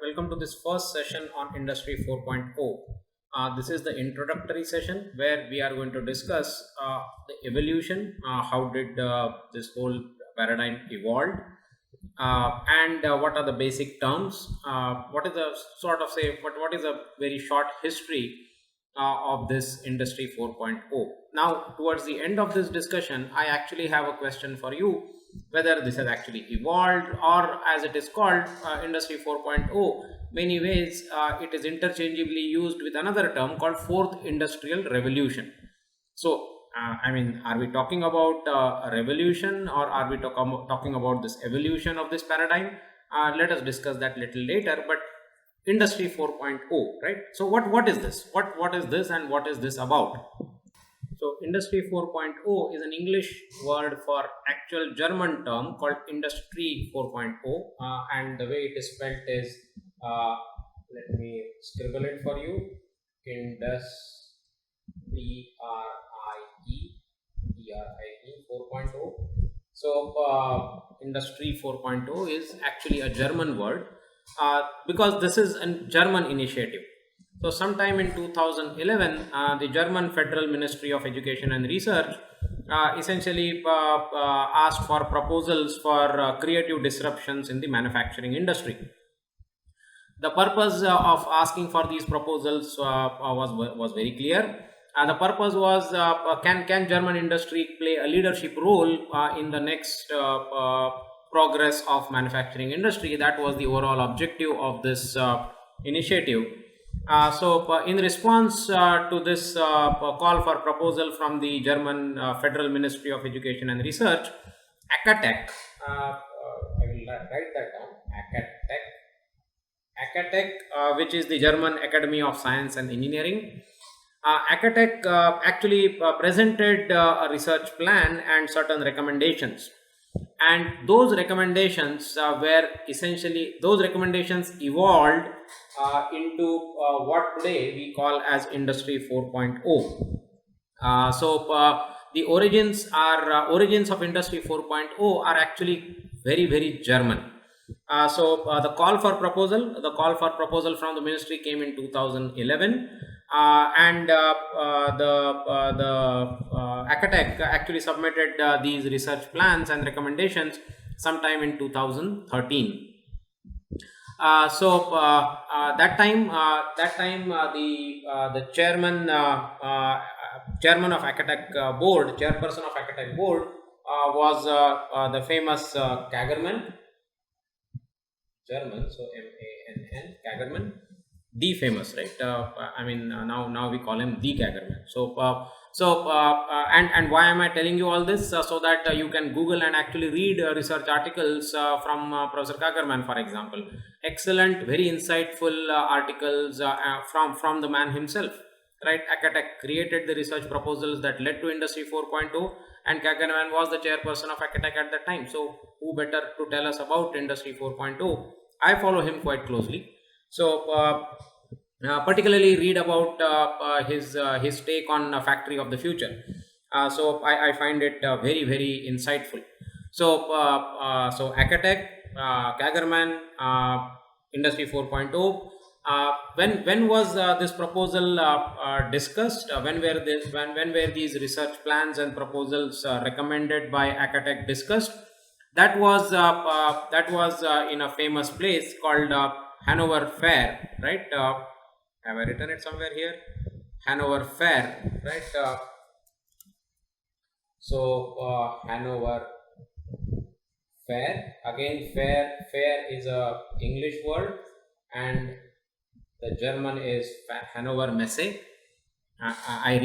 Welcome to this first session on Industry 4.0. This is the introductory session where we are going to discuss the evolution, how did this whole paradigm evolve, and what are the basic terms, what is the sort of say, what is a very short history of this Industry 4.0. Now, towards the end of this discussion, I actually have a question for you whether this has actually evolved or as it is called Industry 4.0. Many ways it is interchangeably used with another term called Fourth Industrial Revolution. So, are we talking about a revolution or are we talking about this evolution of this paradigm? Let us discuss that little later. But Industry 4.0, right? So, what is this? What is this and what is this about? So, Industry 4.0 is an English word for actual German term called Industry 4.0, and the way it is spelled is, let me scribble it for you, Industrie 4.0. So, Industry 4.0 is actually a German word because this is a German initiative. So, sometime in 2011, the German Federal Ministry of Education and Research essentially asked for proposals for creative disruptions in the manufacturing industry. The purpose of asking for these proposals was very clear. The purpose was can German industry play a leadership role in the next progress of manufacturing industry? That was the overall objective of this initiative. In response to this call for proposal from the German Federal Ministry of Education and Research, ACATEC, I will write that down, ACATEC, which is the German Academy of Science and Engineering. ACATEC actually presented a research plan and certain recommendations. And those recommendations evolved into what today we call as Industry 4.0. The origins of Industry 4.0 are actually very, very German. The call for proposal from the ministry came in 2011, and the ACATEC actually submitted these research plans and recommendations sometime in 2013. That time the chairman of ACATEC board, chairperson of ACATEC board was the famous Kagermann, German, so Mann, Kagermann, the famous, right? Now we call him the Kagermann. And why am I telling you all this? So that you can Google and actually read research articles from Professor Kagermann, for example. Excellent, very insightful articles from the man himself. Right? ACATEC created the research proposals that led to Industry 4.0, and Kagermann was the chairperson of ACATEC at that time. So, who better to tell us about Industry 4.0? I follow him quite closely. So, particularly read about his take on Factory of the Future. So I find it very, very insightful. So ACATEC, Kagermann, Industry 4.0. When was this proposal discussed? When were these research plans and proposals recommended by ACATEC discussed? That was in a famous place called Hanover Fair, right? Have I written it somewhere here? Hanover Fair, right? Hanover Fair. Again, fair is a English word, and the German is Hanover Messe. I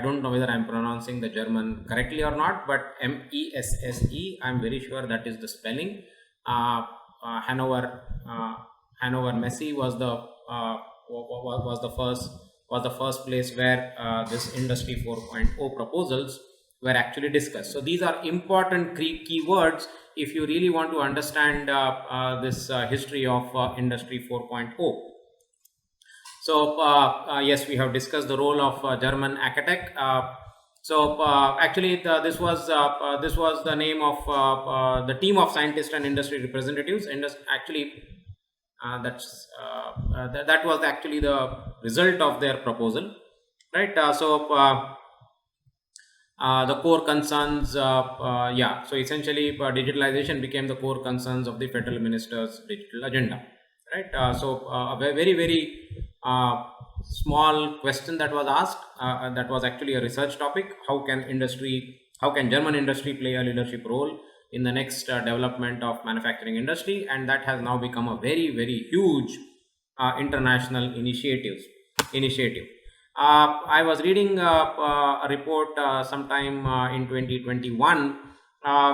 don't know whether I'm pronouncing the German correctly or not, but MESSE, I'm very sure that is the spelling. Hanover Messe was the first place where this Industry 4.0 proposals were actually discussed. So these are important key words if you really want to understand this history of Industry 4.0. So yes, we have discussed the role of German ACATEC. This was the name of the team of scientists and industry representatives. That was actually the result of their proposal, right? The core concerns, so essentially digitalization became the core concerns of the federal minister's digital agenda, right? A very, very small question that was asked, that was actually a research topic. How can German industry play a leadership role in the next development of manufacturing industry? And that has now become a very, very huge international initiative. I was reading a report sometime in 2021,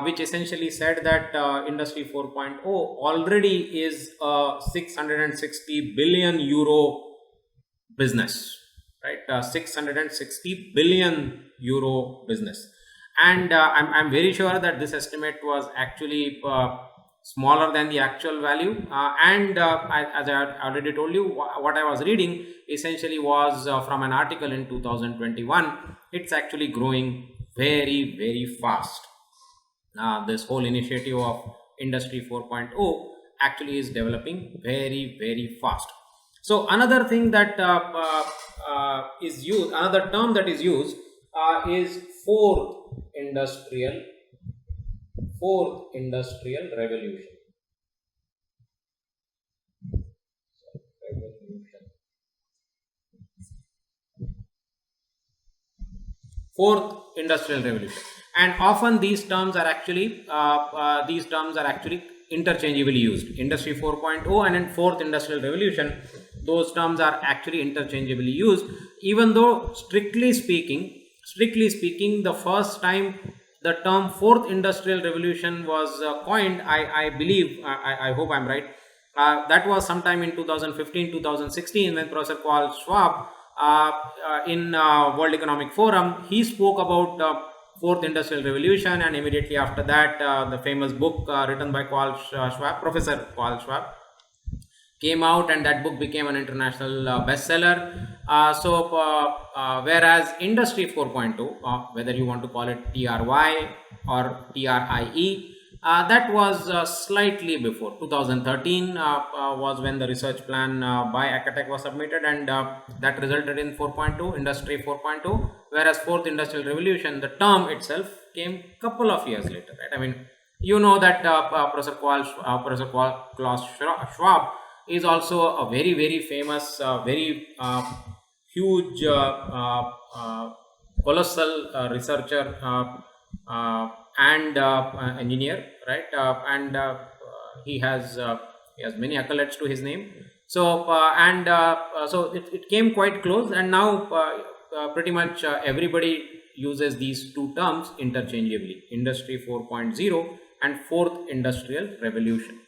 which essentially said that Industry 4.0 already is a 660 billion euro business, right? 660 billion euro business. And I'm very sure that this estimate was actually smaller than the actual value. As I already told you, what I was reading essentially was from an article in 2021. It's actually growing very, very fast. This whole initiative of Industry 4.0 actually is developing very, very fast. So another thing that is used, another term that is used is fourth industrial revolution. Fourth industrial revolution, and often these terms are actually interchangeably used. Industry 4.0 and then fourth industrial revolution, those terms are actually interchangeably used, even though strictly speaking, the first time the term fourth industrial revolution was coined, I believe, I hope I'm right, that was sometime in 2015-2016 when Professor Klaus Schwab in World Economic Forum, he spoke about fourth industrial revolution, and immediately after that the famous book written by Professor Klaus Schwab came out, and that book became an international bestseller. Whereas Industry 4.0, whether you want to call it TRY or TRIE, that was slightly before 2013 was when the research plan by Acatech was submitted, and that resulted in 4.2 Industry 4.0. Whereas fourth industrial revolution, the term itself came couple of years later, right? I mean, you know that Professor Klaus Schwab is also a very, very famous, very huge, colossal researcher and engineer, right? He has many accolades to his name. So it came quite close, and now pretty much everybody uses these two terms interchangeably: Industry 4.0 and fourth industrial revolution.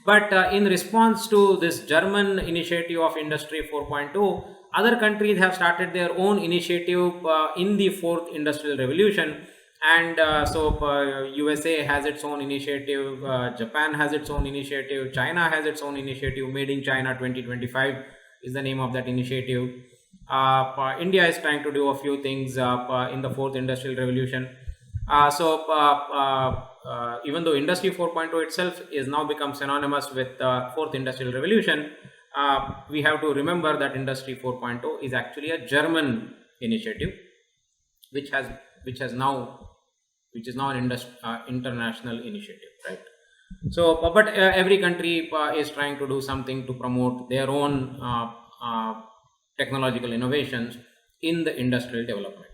But in response to this German initiative of Industry 4.0, other countries have started their own initiative in the fourth industrial revolution. And USA has its own initiative, Japan has its own initiative, China has its own initiative. Made in China 2025 is the name of that initiative. India is trying to do a few things in the fourth industrial revolution. Even though Industry 4.0 itself is now become synonymous with fourth industrial revolution, we have to remember that Industry 4.0 is actually a German initiative, which is now an international initiative, right? So, but every country is trying to do something to promote their own technological innovations in the industrial development.